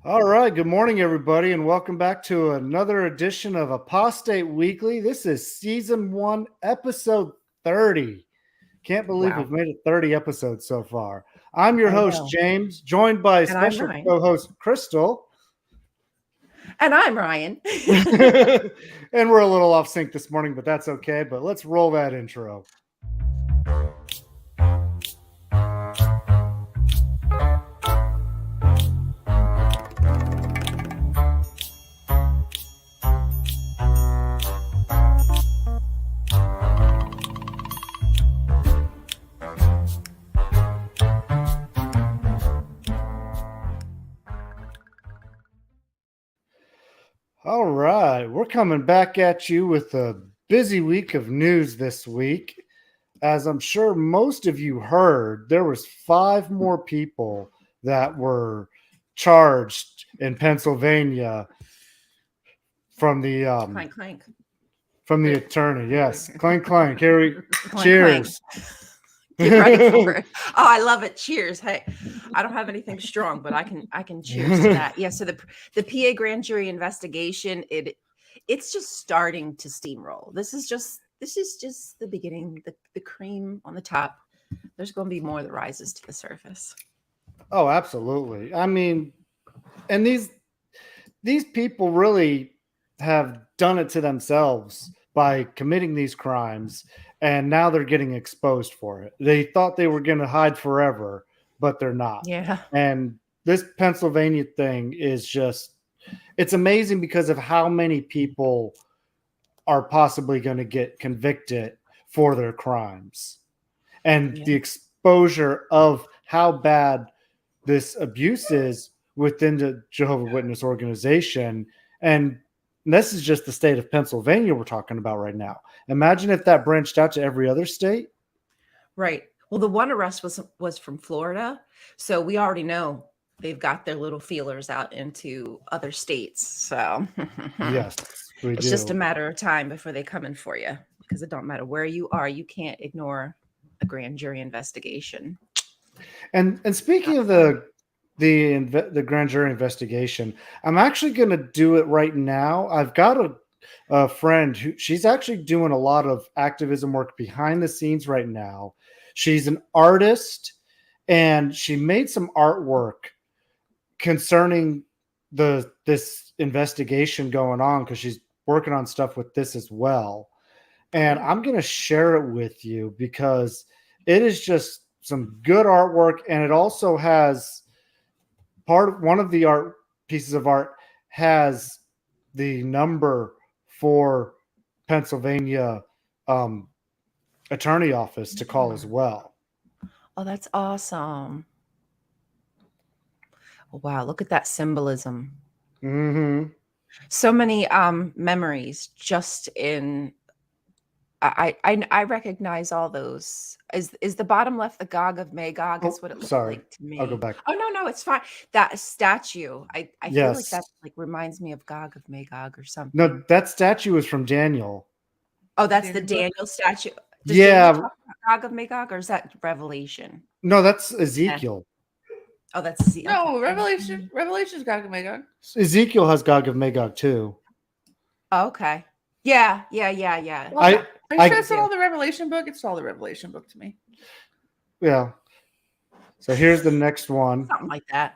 All right. Good morning, everybody, and welcome back to another edition of Apostate Weekly. This is season 1, episode 30. Can't believe Wow. we've made it 30 episodes so far. I'm your I host, know. James, joined by And I'm special Ryan. co-host, Crystal. And I'm Ryan. And we're a little off sync this morning, but that's okay. But let's roll that intro. All right, we're coming back at you with a busy week of news this week. As I'm sure most of you heard, there was 5 more people that were charged in Pennsylvania from the Clank, clank. from the attorney. Yes, clank clank. Here we Clank, cheers. Get ready for it. Oh, I love it. Cheers. Hey, I don't have anything strong, but I can cheers to that. Yeah. So the PA grand jury investigation, it's just starting to steamroll. This is just the beginning, the cream on the top. There's going to be more that rises to the surface. Oh, absolutely. I mean, and these people really have done it to themselves by committing these crimes, and now they're getting exposed for it. They thought they were going to hide forever, but they're not. Yeah. And this Pennsylvania thing is just, it's amazing because of how many people are possibly going to get convicted for their crimes, and the exposure of how bad this abuse is within the Jehovah's Witness organization. And this is just the state of Pennsylvania we're talking about right now. Imagine if that branched out to every other state. Right. Well, the one arrest was from Florida. So we already know they've got their little feelers out into other states. So Yes, it's just a matter of time before they come in for you, because it don't matter where you are. You can't ignore a grand jury investigation. And speaking of the grand jury investigation, I'm actually going to do it right now. I've got a friend who, she's actually doing a lot of activism work behind the scenes right now. She's an artist, and she made some artwork concerning this investigation going on, because she's working on stuff with this as well. And I'm going to share it with you because it is just some good artwork, and it also has one of the art pieces of art has the number for Pennsylvania attorney office to call as well. Oh, that's awesome. Wow, look at that symbolism. Mm-hmm. So many memories just in I recognize all those. Is the bottom left the Gog of Magog? Is what it looks like to me. I'll go back. Oh no, it's fine. That statue, I feel like Yes. that like reminds me of Gog of Magog or something. No, that statue is from Daniel. Oh, that's the Daniel statue. Does Yeah. Daniel talk about Gog of Magog, or is that Revelation? No, that's Ezekiel. Oh, that's Ezekiel. No, Revelation's Gog and Magog. Ezekiel has Gog of Magog too. Oh, okay. Yeah. Well, are you sure it's not all the Revelation book? It's all the Revelation book to me. Yeah. So here's the next one. Something like that.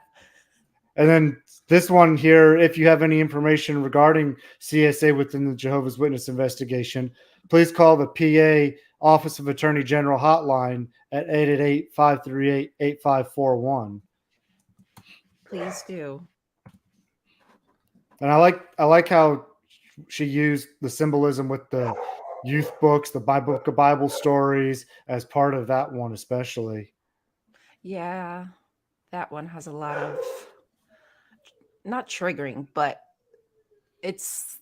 And then this one here, if you have any information regarding CSA within the Jehovah's Witness investigation, please call the PA Office of Attorney General hotline at 888-538-8541. Please do. And I like how she used the symbolism with the youth books, the Bible stories as part of that one, especially. Yeah, that one has a lot of not triggering, but it's,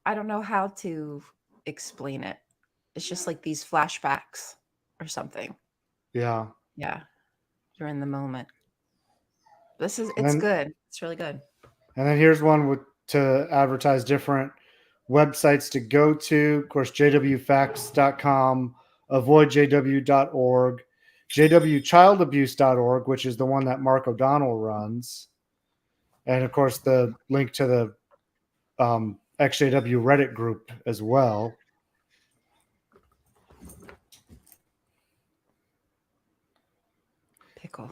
I don't know how to explain it. It's just like these flashbacks or something. Yeah. Yeah. You're in the moment. It's good. It's really good. And then here's one to advertise different websites to go to. Of course, jwfacts.com, avoidjw.org, jwchildabuse.org, which is the one that Mark O'Donnell runs. And of course, the link to the XJW Reddit group as well. Pickle.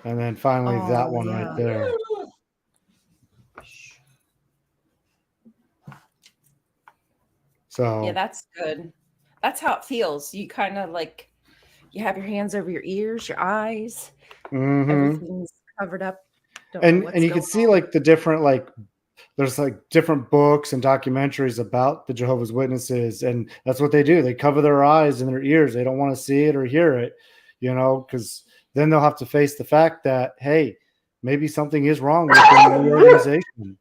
And then finally, that one right there. So yeah, that's good. That's how it feels. You kind of like, you have your hands over your ears, your eyes, everything's covered up. And you can see like the different, like, there's like different books and documentaries about the Jehovah's Witnesses, and that's what they do. They cover their eyes and their ears. They don't want to see it or hear it, you know, because then they'll have to face the fact that, hey, maybe something is wrong with the organization.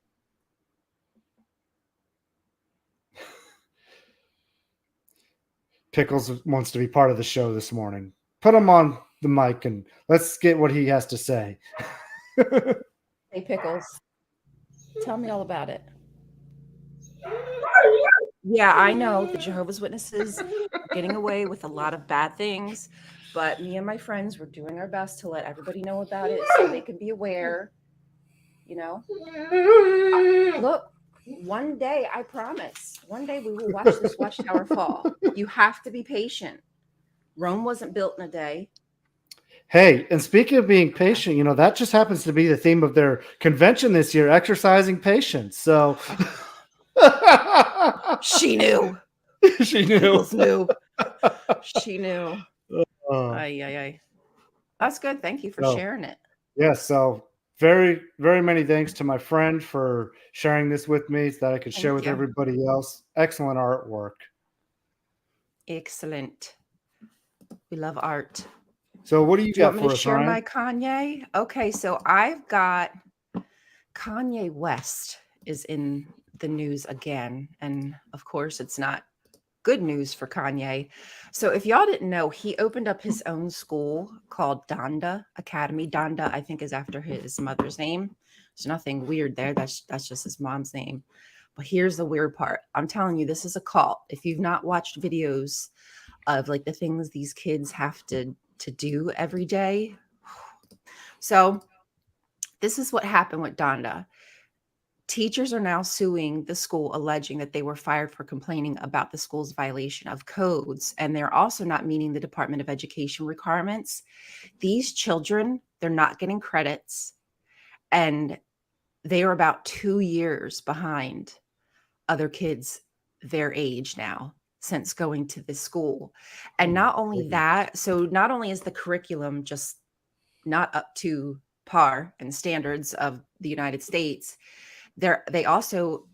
Pickles wants to be part of the show this morning. Put him on the mic and let's get what he has to say. Hey, Pickles, tell me all about it. Yeah, I know the Jehovah's Witnesses are getting away with a lot of bad things, but me and my friends were doing our best to let everybody know about it so they can be aware, you know. Look, one day, I promise, one day we will watch this watchtower fall. You have to be patient. Rome wasn't built in a day. Hey, and speaking of being patient, you know, that just happens to be the theme of their convention this year, exercising patience. So she knew. She knew. She knew. Ay. That's good. Thank you for sharing it. Yeah, so very, very many thanks to my friend for sharing this with me so that I could share with everybody else. Excellent artwork. Excellent. We love art. So what do you got want for me to us, share Ryan? my Kanye? Okay, so I've got Kanye West is in the news again. And of course, it's not good news for Kanye. So if y'all didn't know, he opened up his own school called Donda Academy. Donda, I think, is after his mother's name. There's nothing weird there. That's just his mom's name. But here's the weird part. I'm telling you, this is a cult. If you've not watched videos of like the things these kids have to do every day. So this is what happened with Donda. Teachers are now suing the school, alleging that they were fired for complaining about the school's violation of codes. And they're also not meeting the Department of Education requirements. These children, they're not getting credits. And they are about 2 years behind other kids their age now since going to this school. And not only that, so not only is the curriculum just not up to par and standards of the United States, they also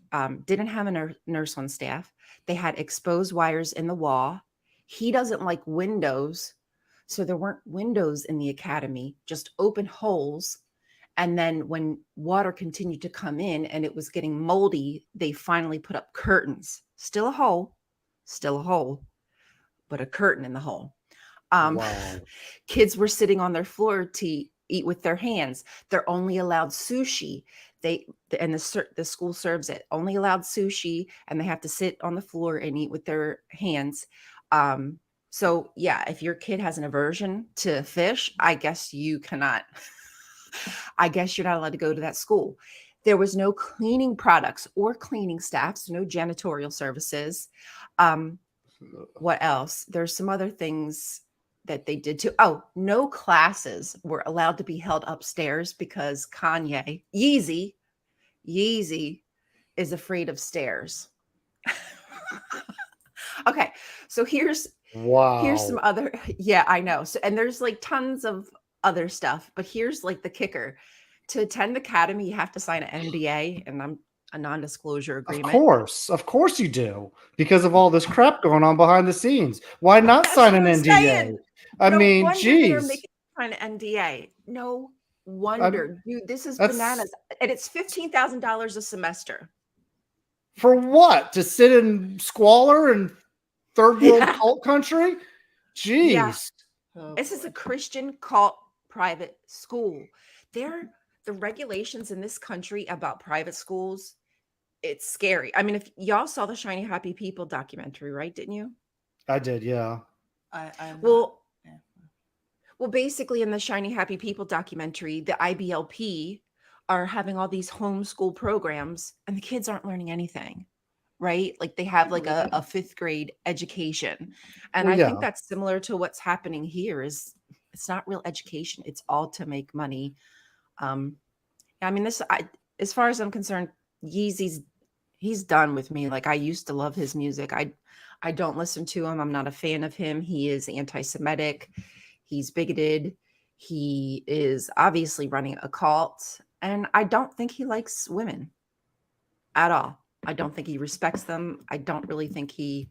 didn't have a nurse on staff. They had exposed wires in the wall. He doesn't like windows, so there weren't windows in the academy, just open holes. And then when water continued to come in and it was getting moldy, they finally put up curtains. Still a hole, but a curtain in the hole. Wow. Kids were sitting on their floor to eat with their hands. They're only allowed sushi. The school serves it. Only allowed sushi, and they have to sit on the floor and eat with their hands. So yeah, if your kid has an aversion to fish, I guess you cannot. I guess you're not allowed to go to that school. There was no cleaning products or cleaning staff, so no janitorial services. What else? There's some other things that they did too. Oh, no classes were allowed to be held upstairs because Kanye, Yeezy is afraid of stairs. Okay, so here's some other, yeah, I know. So, and there's like tons of other stuff, but here's like the kicker. To attend the academy, you have to sign an NDA, and I'm a non-disclosure agreement. Of course you do, because of all this crap going on behind the scenes. Why not sign an NDA? I mean, geez. Sign an NDA. No wonder, dude. This is bananas, and it's $15,000 a semester. For what? To sit in squalor in third world cult country? Jeez. Yeah. This is a Christian cult private school. The regulations in this country about private schools, it's scary. I mean, if y'all saw the Shiny Happy People documentary, right? Didn't you? I did, yeah. Well, basically, in the Shiny Happy People documentary, the IBLP are having all these homeschool programs, and the kids aren't learning anything, right? Like they have like a fifth grade education, and Well, I yeah. think that's similar to what's happening here. Is it's not real education; it's all to make money. I mean, as far as I'm concerned, he's done with me. Like I used to love his music. I don't listen to him. I'm not a fan of him. He is anti-Semitic. He's bigoted. He is obviously running a cult. And I don't think he likes women at all. I don't think he respects them. I don't really think he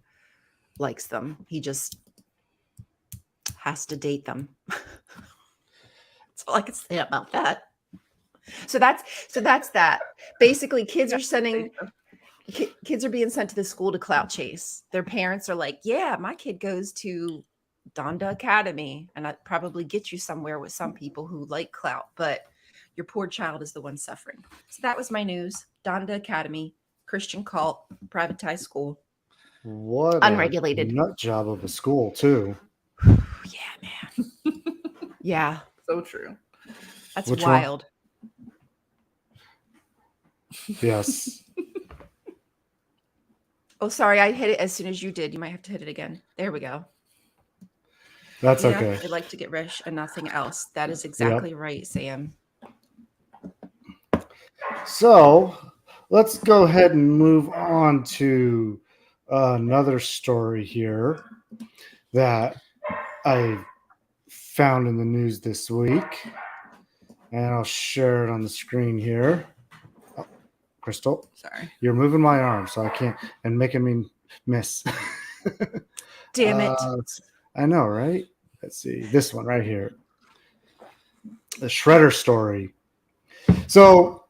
likes them. He just has to date them. That's all I can say about that. So that's that. Basically, kids are being sent to the school to clout chase. Their parents are like, yeah, my kid goes to Donda Academy, and that probably get you somewhere with some people who like clout, but your poor child is the one suffering. So that was my news. Donda Academy, Christian cult, privatized school. What unregulated a nut job of a school too. Yeah, man. Yeah. So true. That's Which wild. Yes. Oh, sorry. I hit it as soon as you did. You might have to hit it again. There we go. That's okay. I like to get rich and nothing else. That is exactly right, Sam. So let's go ahead and move on to another story here that I found in the news this week. And I'll share it on the screen here. Oh, Crystal. Sorry. You're moving my arm, so I can't, and making me miss. Damn it. I know, right? Let's see. This one right here. The Shredder story. So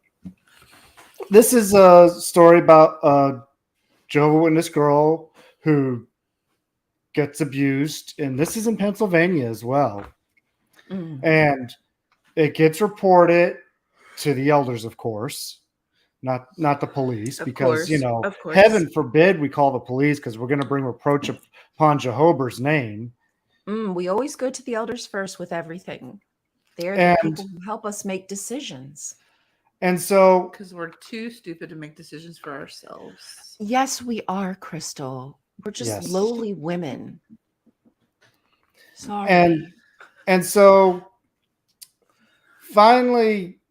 this is a story about a Jehovah's Witness girl who gets abused, and this is in Pennsylvania as well. And it gets reported to the elders, of course, not the police, because heaven forbid we call the police, because we're going to bring reproach upon Jehovah's name. We always go to the elders first with everything. They're the people who help us make decisions. And so, because we're too stupid to make decisions for ourselves. Yes, we are, Crystal. We're just lowly women. Sorry. And so finally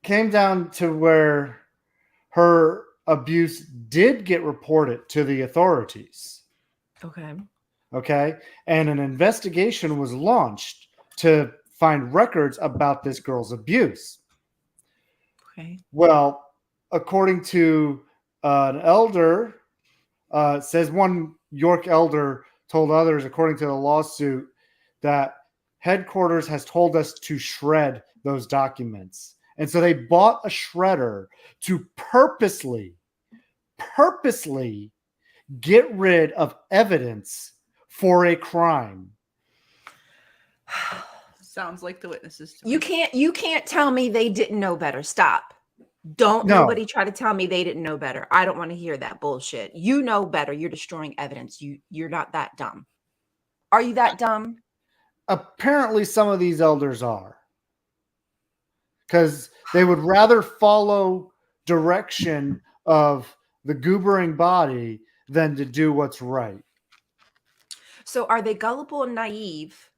came down to where her abuse did get reported to the authorities. Okay. And an investigation was launched to find records about this girl's abuse. Okay. Well, according to an elder, says one York elder told others, according to the lawsuit, that headquarters has told us to shred those documents. And so they bought a shredder to purposely get rid of evidence for a crime. Sounds like the witnesses. You can't tell me they didn't know better. Stop. Nobody try to tell me they didn't know better. I don't want to hear that bullshit. You know better. You're destroying evidence. You're not that dumb. Are you that dumb? Apparently some of these elders are. Because they would rather follow direction of the goobering body than to do what's right. So are they gullible and naive,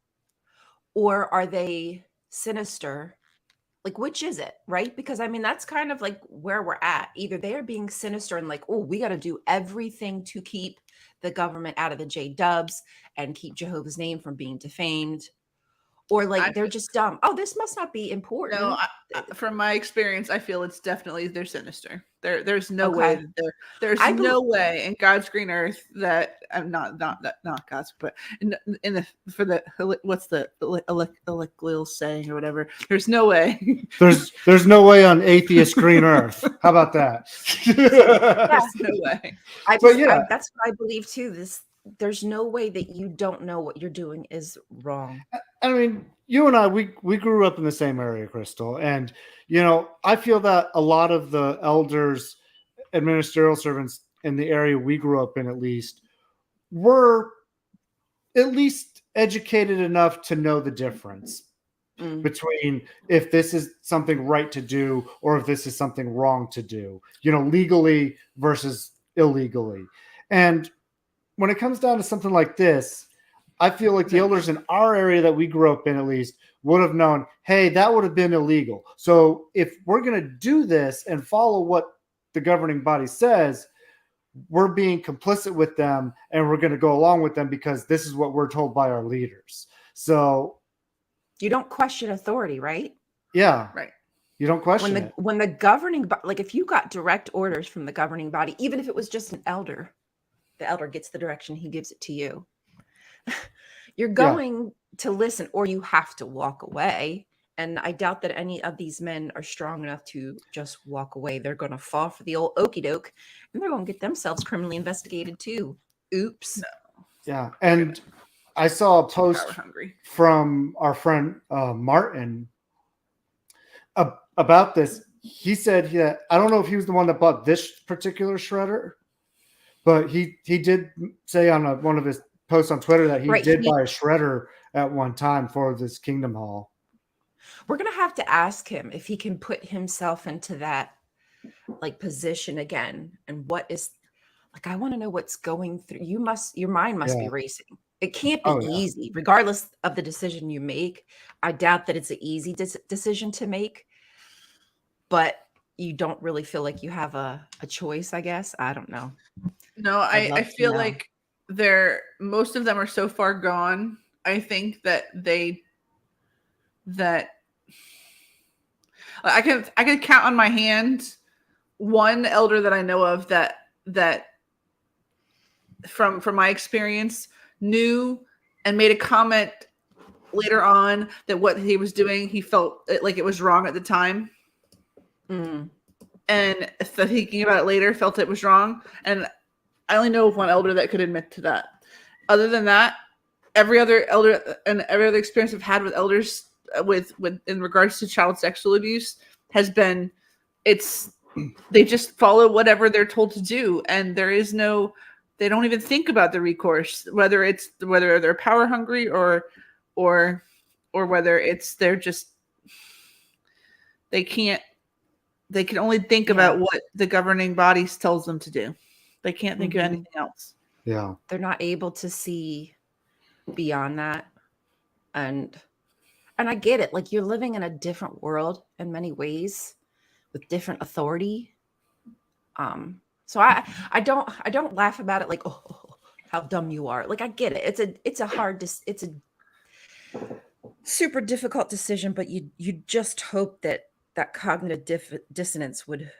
or are they sinister? Like, which is it, right? Because I mean, that's kind of like where we're at. Either they are being sinister and like, oh, we got to do everything to keep the government out of the J-dubs and keep Jehovah's name from being defamed. Or like they're just dumb. Oh, this must not be important. No, from my experience, I feel it's definitely they're sinister. There's no way. There's no way in God's green earth that I'm not God's, but what's the Electlill saying or whatever. There's no way. There's no way on atheist green earth. How about that? There's no way. That's what I believe too. There's no way that you don't know what you're doing is wrong. I mean, you and I, we grew up in the same area, Crystal. And, I feel that a lot of the elders, ministerial servants in the area we grew up in, at least, were at least educated enough to know the difference between if this is something right to do or if this is something wrong to do, legally versus illegally. And when it comes down to something like this, I feel like the elders in our area that we grew up in, at least, would have known, hey, that would have been illegal. So if we're going to do this and follow what the governing body says, we're being complicit with them and we're going to go along with them because this is what we're told by our leaders. So you don't question authority, right? Yeah. Right. You don't question it. When the governing body, like if you got direct orders from the governing body, even if it was just an elder, the elder gets the direction, he gives it to you. You're going to listen, or you have to walk away. And I doubt that any of these men are strong enough to just walk away. They're going to fall for the old okey doke, and they're going to get themselves criminally investigated too. Oops. No. Yeah. And I saw a post from our friend Martin about this. He said, I don't know if he was the one that bought this particular shredder, but he did say on one of his posts on Twitter that he did buy a shredder at one time for this Kingdom Hall. We're going to have to ask him if he can put himself into that position again. And what is I want to know what's going through. Your mind must be racing. It can't be easy, regardless of the decision you make. I doubt that it's an easy decision to make, but you don't really feel like you have a choice, I guess. I don't know. No, I feel like most of them are so far gone. I think that I can count on my hand one elder that I know of that from my experience knew and made a comment later on that what he was doing, he felt like it was wrong at the time. And thinking about it later, felt it was wrong. And I only know of one elder that could admit to that. Other than that, every other elder and every other experience I've had with elders with in regards to child sexual abuse has been, they just follow whatever they're told to do. And they don't even think about the recourse, whether they're power hungry or whether it's they can only think about what the governing bodies tells them to do. They can't think of anything else. Yeah. They're not able to see beyond that. And I get it. Like, you're living in a different world in many ways with different authority. So I don't laugh about it like, oh, how dumb you are. Like, I get it. It's a super difficult decision, but you just hope that cognitive dissonance would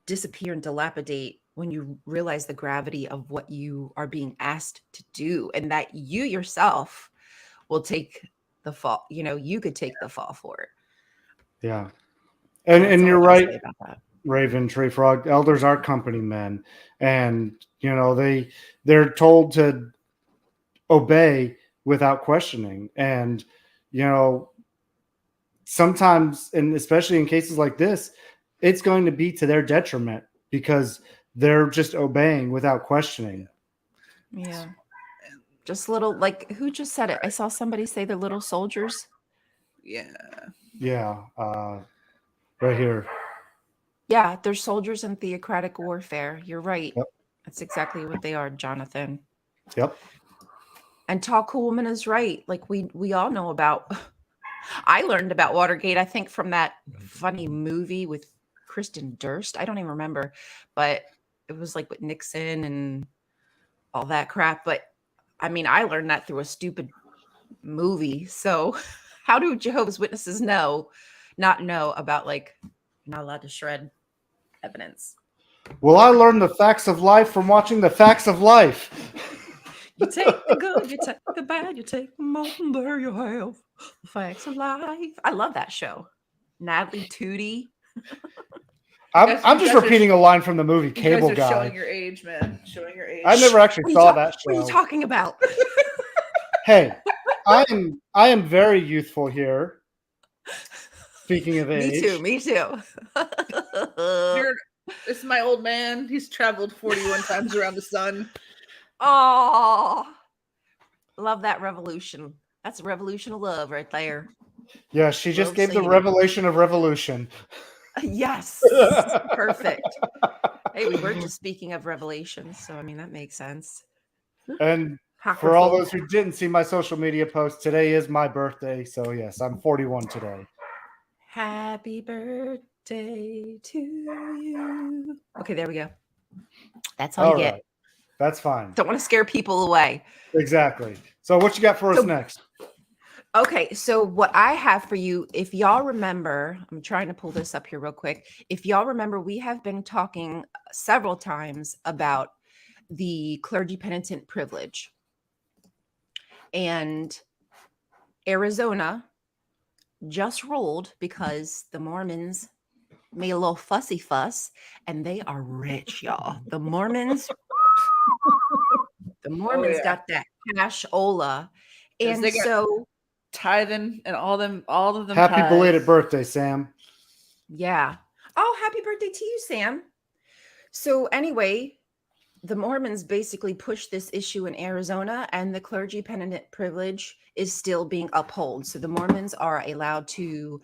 disappear and dilapidate when you realize the gravity of what you are being asked to do, and that you yourself will take the fall. You could take the fall for it. Yeah. And you're right, Raven, Tree Frog. Elders are company men, and they're told to obey without questioning. And sometimes, and especially in cases like this, it's going to be to their detriment because they're just obeying without questioning. Yeah. Just little, who just said it? I saw somebody say they're little soldiers. Yeah. Yeah. Right here. Yeah, they're soldiers in theocratic warfare. You're right. Yep. That's exactly what they are, Jonathan. Yep. And Tall Cool Woman is right. Like, we all know about. I learned about Watergate, I think, from that funny movie with Kristen Durst. I don't even remember, but it was like with Nixon and all that crap. But I mean, I learned that through a stupid movie. So how do Jehovah's Witnesses not know about, you're not allowed to shred evidence? Well, I learned the facts of life from watching The Facts of Life. You take the good, you take the bad, you take them all, and there you have the facts of life. I love that show. Natalie Tootie. I'm just repeating a line from the movie Cable Guy. Showing your age, man. Showing your age. I never actually saw that show. What are you talking about? Hey, I am very youthful here. Speaking of age. Me too. This is my old man. He's traveled 41 times around the sun. Oh, Love that revolution. That's a revolution of love right there. Yeah, she just Love gave the seeing it. revelation of revolution. Yes. Perfect. Hey, we were just speaking of revelations, so I mean that makes sense. And for all Apocryphal. those who didn't see my social media post, today is my birthday. So yes, I'm 41 today. Happy birthday to you. Okay, there we go. That's all you get. Right. That's fine. Don't want to scare people away. Exactly. So what you got for us next? Okay, so what I have for you, if y'all remember, I'm trying to pull this up here real quick. If y'all remember, we have been talking several times about the clergy penitent privilege. And Arizona just ruled because the Mormons made a little fussy fuss, and they are rich, y'all. The Mormons got that cashola. And They got so tithing and all of them. Happy tithe. belated birthday, Sam. yeah. Oh, happy birthday to you, Sam. So anyway, the Mormons basically pushed this issue in Arizona, and the clergy penitent privilege is still being upheld. So the Mormons are allowed to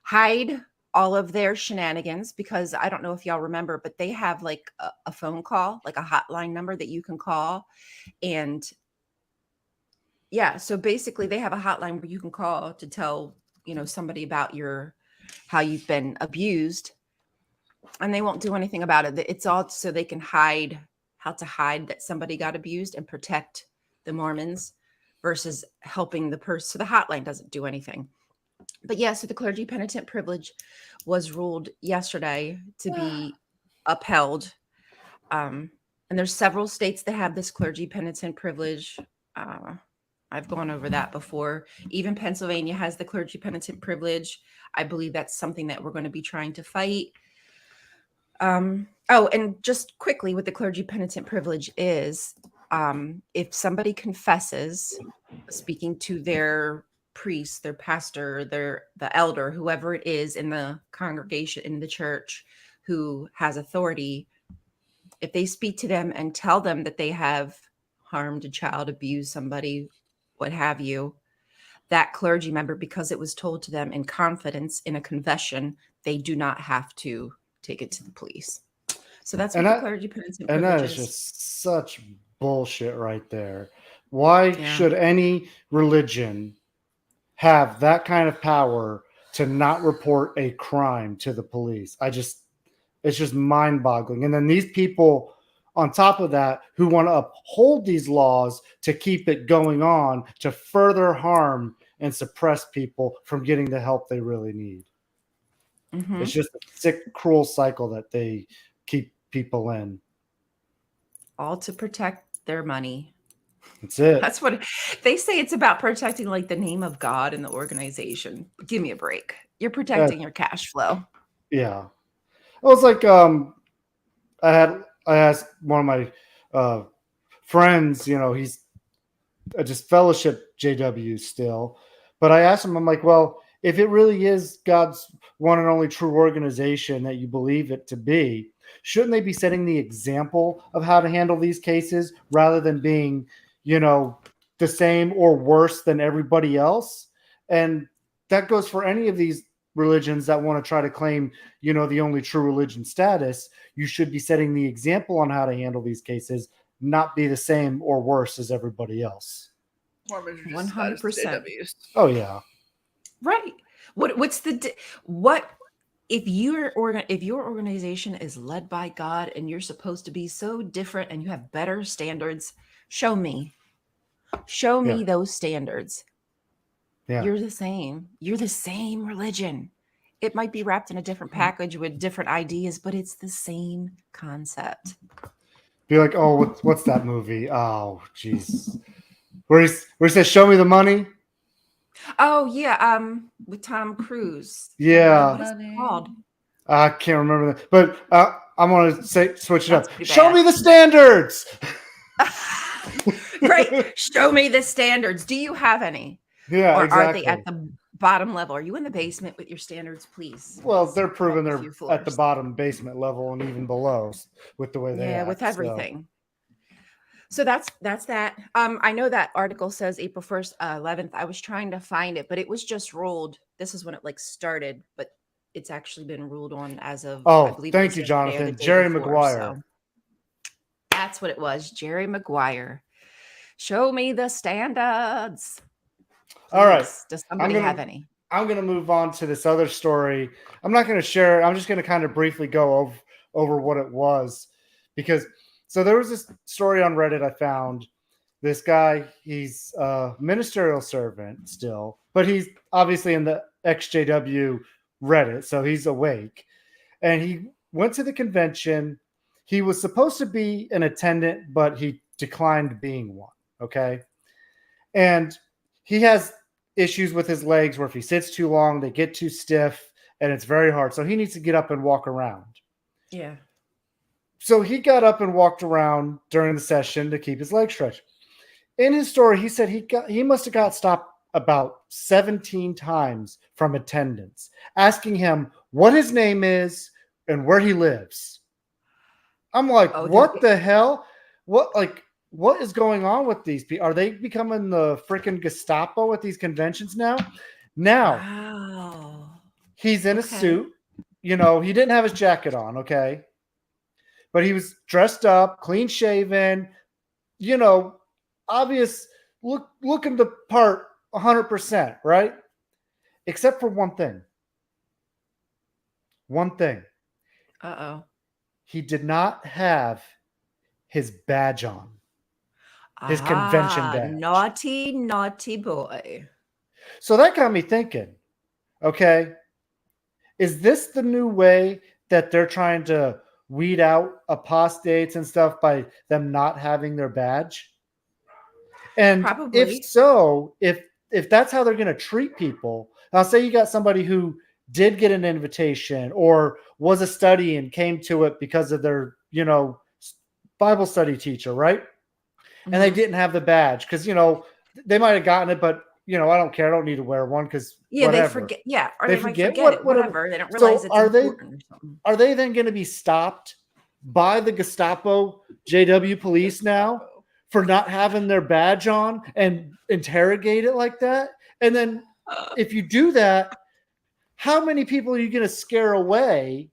hide all of their shenanigans, because I don't know if y'all remember, but they have like a phone call, like a hotline number that you can call. And yeah, so basically they have a hotline where you can call to tell, somebody about how you've been abused, and they won't do anything about it. It's all so they can hide that somebody got abused and protect the Mormons versus helping the person. So the hotline doesn't do anything. But yeah, so the clergy penitent privilege was ruled yesterday to be upheld. And there's several states that have this clergy penitent privilege. I've gone over that before. Even Pennsylvania has the clergy penitent privilege. I believe that's something that we're going to be trying to fight. And just quickly, what the clergy penitent privilege is, if somebody confesses, speaking to their priest, their pastor, the elder, whoever it is in the congregation, in the church, who has authority, if they speak to them and tell them that they have harmed a child, abused somebody, what have you, that clergy member, because it was told to them in confidence in a confession, they do not have to take it to the police. So that's what the clergy penitent privilege is. And that is just such bullshit right there. Why should any religion have that kind of power to not report a crime to the police? It's just mind-boggling. And then these people, on top of that, who want to uphold these laws to keep it going on, to further harm and suppress people from getting the help they really need. Mm-hmm. It's just a sick, cruel cycle that they keep people in. All to protect their money. That's it. That's what they say. It's about protecting like the name of God in the organization. Give me a break. You're protecting your cash flow. Yeah. It was like I asked one of my friends, he's just fellowship JW still, but I asked him, I'm like, well, if it really is God's one and only true organization that you believe it to be, shouldn't they be setting the example of how to handle these cases rather than being, the same or worse than everybody else? And that goes for any of these religions that want to try to claim, the only true religion status. You should be setting the example on how to handle these cases, not be the same or worse as everybody else. 100%. Oh yeah. Right. What if your organization is led by God and you're supposed to be so different and you have better standards? Show me those standards. Yeah. You're the same. You're the same religion. It might be wrapped in a different package with different ideas, but it's the same concept. Be like, oh, what's that movie? Oh, jeez. Where he says, "Show me the money." Oh yeah, with Tom Cruise. Yeah. What is it called? I can't remember that, but I'm gonna switch it up. Show me the standards. Right. Show me the standards. Do you have any? Yeah, or exactly. Are they at the bottom level? Are you in the basement with your standards, please? Well, they're proving they're at the bottom basement level and even below with the way they act. With everything. So that's that. I know that article says April 1st, 11th. I was trying to find it, but it was just ruled. This is when it like started, but it's actually been ruled on as of, I Oh, believe it thank was you, yesterday or the Jonathan. day Jerry before. Maguire. So that's what it was. Jerry Maguire. Show me the standards. All right. Please. Does somebody have any? I'm going to move on to this other story. I'm not going to share it. I'm just going to kind of briefly go over what it was, because so there was this story on Reddit I found. This guy, he's a ministerial servant still, but he's obviously in the XJW Reddit, so he's awake. And he went to the convention. He was supposed to be an attendant, but he declined being one. Okay. And he has issues with his legs where if he sits too long, they get too stiff and it's very hard. So he needs to get up and walk around. Yeah. So he got up and walked around during the session to keep his legs stretched. In his story, he said he must have got stopped about 17 times from attendants asking him what his name is and where he lives. I'm like, what the hell? What is going on with these people? Are they becoming the freaking Gestapo at these conventions now? Now, he's in a suit. You know, he didn't have his jacket on, okay? But he was dressed up, clean shaven, you know, obvious, looking the part 100%, right? Except for one thing. One thing. Uh-oh. He did not have his badge on. His convention badge. Naughty, naughty boy. So that got me thinking, okay, is this the new way that they're trying to weed out apostates and stuff by them not having their badge? And probably. If so, if that's how they're going to treat people, now say you got somebody who did get an invitation or was a study and came to it because of their, you know, Bible study teacher, right? Mm-hmm. And they didn't have the badge because, you know, they might have gotten it, but, you know, I don't care. I don't need to wear one because whatever. They forget. Yeah, or they forget it, whatever. They don't realize it's important. Are they then going to be stopped by the Gestapo JW police now for not having their badge on and interrogate it like that? And then if you do that, how many people are you going to scare away?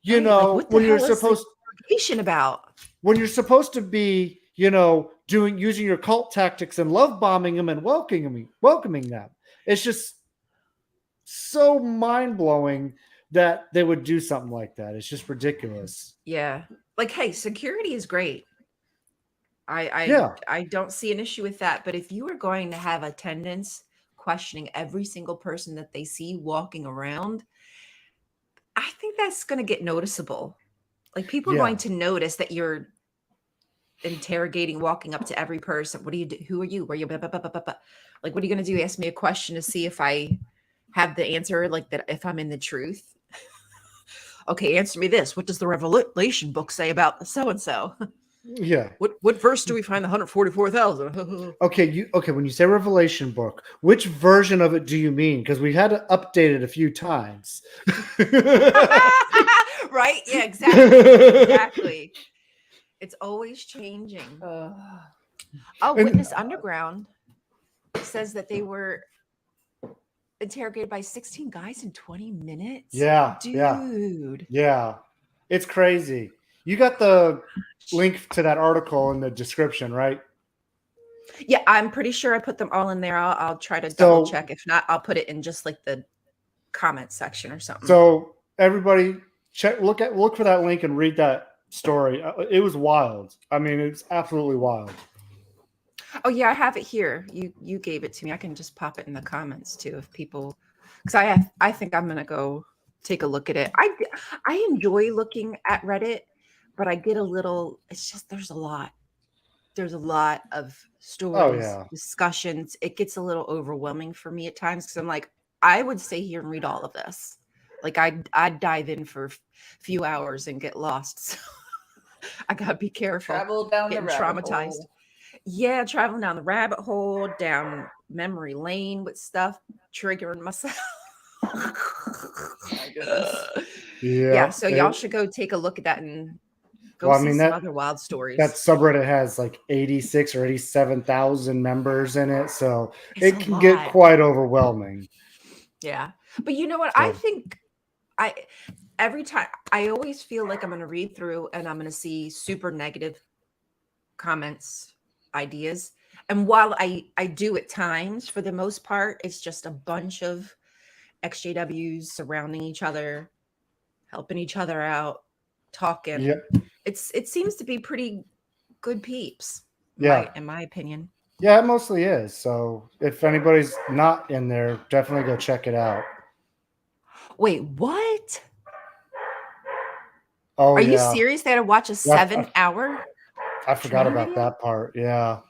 You know, like, when you're supposed when you're supposed to be, you know, using your cult tactics and love bombing them and welcoming them. It's just so mind blowing that they would do something like that. It's just ridiculous. Yeah. Like, hey, security is great. I don't see an issue with that. But if you are going to have attendants questioning every single person that they see walking around, I think that's going to get noticeable. Like, people are going to notice that you're interrogating, walking up to every person. What do you do? Who are you? Where are you? Like, what are you going to do? Ask me a question to see if I have the answer, like that, if I'm in the truth. Okay, answer me this. What does the Revelation book say about so-and-so? Yeah. What verse do we find the 144,000? Okay, when you say Revelation book, which version of it do you mean? Because we had to update it a few times. Right? Yeah, exactly. It's always changing. Witness Underground says that they were interrogated by 16 guys in 20 minutes. Yeah. Dude. Yeah. It's crazy. You got the link to that article in the description, right? Yeah, I'm pretty sure I put them all in there. I'll try to double check. If not, I'll put it in just like the comment section or something. So everybody look for that link and read that story. It was wild. I mean, it's absolutely wild. Oh yeah, I have it here. You gave it to me. I can just pop it in the comments too if people, because I think I'm gonna go take a look at it. I enjoy looking at Reddit, but I get a little. It's just there's a lot of stories, discussions. It gets a little overwhelming for me at times because I'm like, I would stay here and read all of this. Like I'd dive in for a few hours and get lost. So I gotta be careful. Travel down the rabbit traumatized. hole. Yeah, traveling down the rabbit hole, down memory lane with stuff, triggering myself. My goodness. Yeah, so y'all should go take a look at that and Go see some other wild stories. That subreddit has like 86 or 87,000 members in it, so It's it a can lot. get quite overwhelming. Yeah, but you know what? So- I think every time I always feel like I'm going to read through and I'm going to see super negative comments, ideas. And while I do at times, for the most part, it's just a bunch of XJWs surrounding each other, helping each other out, talking. Yeah. It seems to be pretty good peeps. In my opinion. Yeah, it mostly is. So if anybody's not in there, definitely go check it out. Wait, what? Oh, Are you serious? They had to watch a 7-hour? I forgot about video? that part. Yeah.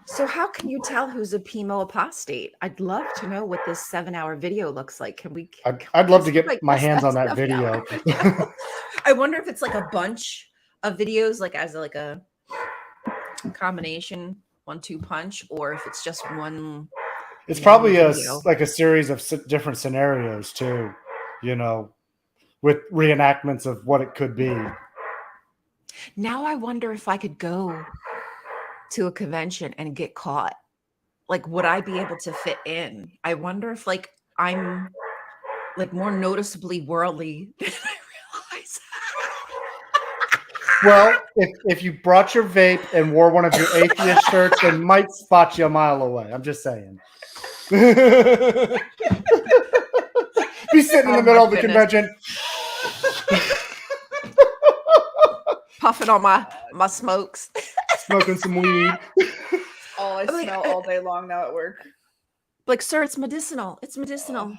So how can you tell who's a PMO apostate? I'd love to know what this 7-hour video looks like. Can we? I'd love to Just, get my hands on that 7-hour video. I wonder if it's like a bunch of videos, like as like a combination 1-2 punch, or if it's just one. It's probably video. like a series of different scenarios too, with reenactments of what it could be. Now I wonder if I could go to a convention and get caught. Like, would I be able to fit in? I wonder if like I'm like more noticeably worldly than I realize. Well, if you brought your vape and wore one of your atheist shirts, they might spot you a mile away. I'm just saying. Be sitting in the middle of the convention. Puffing on my smokes. Smoking some weed. Oh, I smell all day long now at work. Like, sir, it's medicinal. It's medicinal.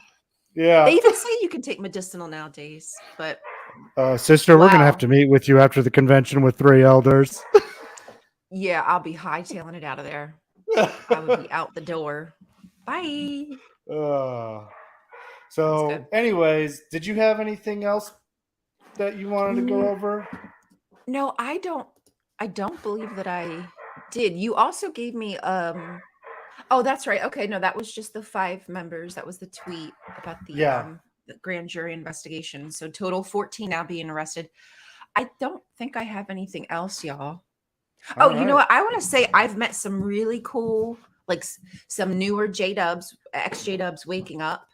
Yeah. They even say you can take medicinal nowadays, but sister, we're gonna have to meet with you after the convention with 3 elders. Yeah, I'll be hightailing it out of there. I would be out the door. Bye. So anyways, did you have anything else that you wanted to go over? No, I don't believe that I did. You also gave me oh, that's right. Okay, no, that was just the 5 members. That was the tweet about the grand jury investigation. So total 14 now being arrested. I don't think I have anything else, y'all. All You know what? I want to say I've met some really cool, like some newer J-dubs, ex-J-dubs waking up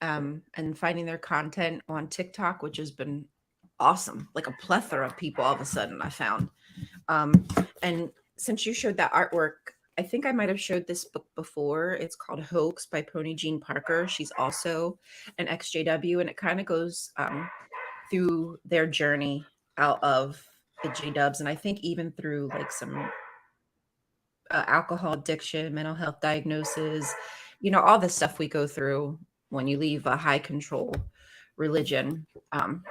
and finding their content on TikTok, which has been awesome. Like a plethora of people all of a sudden I found. And since you showed that artwork, I think I might have showed this book before. It's called Hoax by Pony Jean Parker. She's also an ex-JW, and it kind of goes through their journey out of the J-dubs, and I think even through like some alcohol addiction, mental health diagnosis, all the stuff we go through when you leave a high control religion.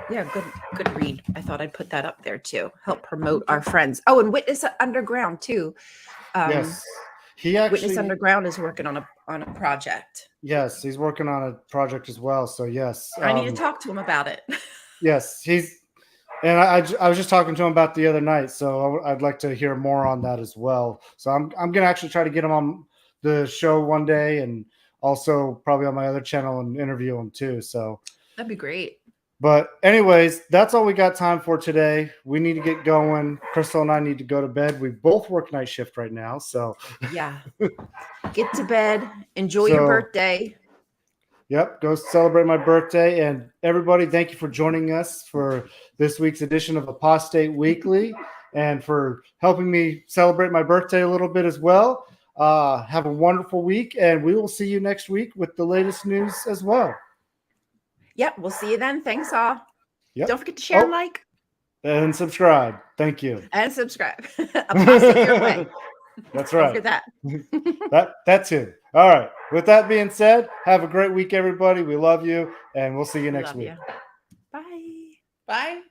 Good read. I thought I'd put that up there too. Help promote our friends. Oh, and Witness Underground too. Yes, he actually. Witness Underground is working on a project. Yes, he's working on a project as well. So yes, I need to talk to him about it. Yes, and I was just talking to him about the other night, so I'd like to hear more on that as well. So I'm gonna actually try to get him on the show one day, and also probably on my other channel and interview him too. So that'd be great. But anyways, that's all we got time for today. We need to get going. Crystal and I need to go to bed. We both work night shift right now, so yeah. Get to bed. Enjoy your birthday. Yep, go celebrate my birthday. And everybody, thank you for joining us for this week's edition of Apostate Weekly and for helping me celebrate my birthday a little bit as well. Have a wonderful week, and we will see you next week with the latest news as well. Yep, we'll see you then. Thanks all. Yep. Don't forget to share and like. And subscribe. Thank you. And subscribe. Apostate your way. That's right. Don't forget that. That's it. All right. With that being said, have a great week, everybody. We love you, and we'll see you next week. Bye. Bye.